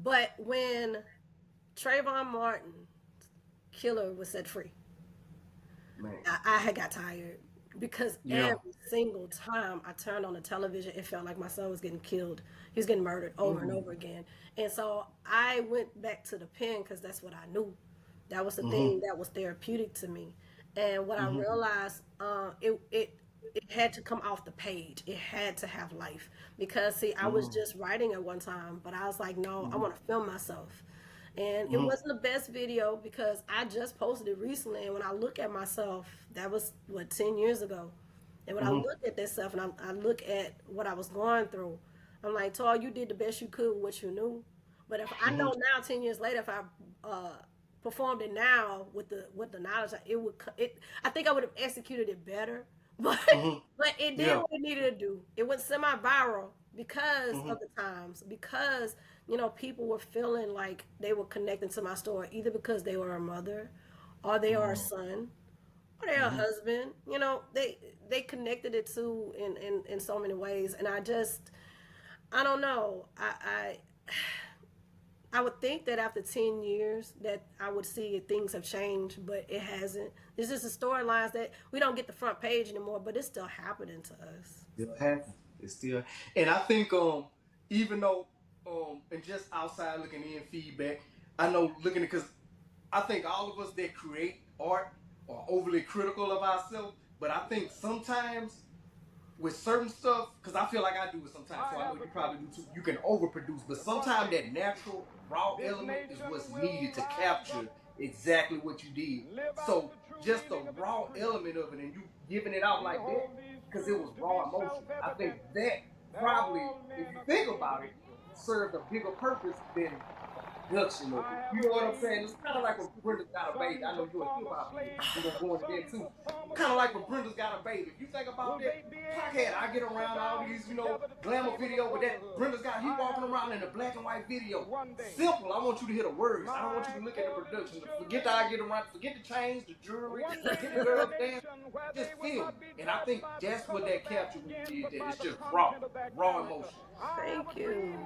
But when Trayvon Martin killer was set free, Man. I had got tired because Yeah. every single time I turned on the television, it felt like my son was getting killed. He was getting murdered over and Mm-hmm. over again. And so I went back to the pen because that's what I knew. That was the Mm-hmm. thing that was therapeutic to me. And what I Mm-hmm. realized, it had to come off the page. It had to have life because see, I was Mm-hmm. just writing at one time, but I was like, no, I Mm-hmm. want to film myself. And it Mm-hmm. wasn't the best video because I just posted it recently. And when I look at myself, that was what, 10 years ago. And when I Mm-hmm. look at this stuff and I look at what I was going through, I'm like, Tar, you did the best you could with what you knew. But if I Mm-hmm. know now, 10 years later, if I performed it now with the knowledge, it would it. I think I would have executed it better. But Mm-hmm. but it did Yeah. what it needed to do. It went semi-viral because Mm-hmm. of the times, because people were feeling like they were connecting to my story, either because they were a mother, or they are a son, or they're a Mm-hmm. husband. They connected it to in so many ways, and I don't know. I would think that after 10 years that I would see things have changed, but it hasn't. It's just the storylines that we don't get the front page anymore, but it's still happening to us. Still happens. It's still, and I think even though and just outside looking in feedback, I know looking at, because I think all of us that create art are overly critical of ourselves, but I think sometimes with certain stuff, because I feel like I do it sometimes, so I know you probably do too. You can overproduce, but sometimes that natural raw element is what's needed to capture exactly what you did. So just the raw element of it, and you giving it out like that, because it was raw emotion. I think that probably, if you think about it, served a bigger purpose than a production of it. You know what I'm saying? It's kind of like when Brenda's Got a Baby. I know you're a hip hop head. We're gonna go into that too. Kind of like when Brenda's Got a Baby. If you think about that, Pac had I get around all these, glamour video with that Brenda's got he walking around in a black and white video. Simple. I want you to hear the words. I don't want you to look at the production. Forget the I get around. Forget the chains, the jewelry. Forget the girls dance. Just feel. And I think that's what that captured when you did that. It's just raw emotion. Thank you.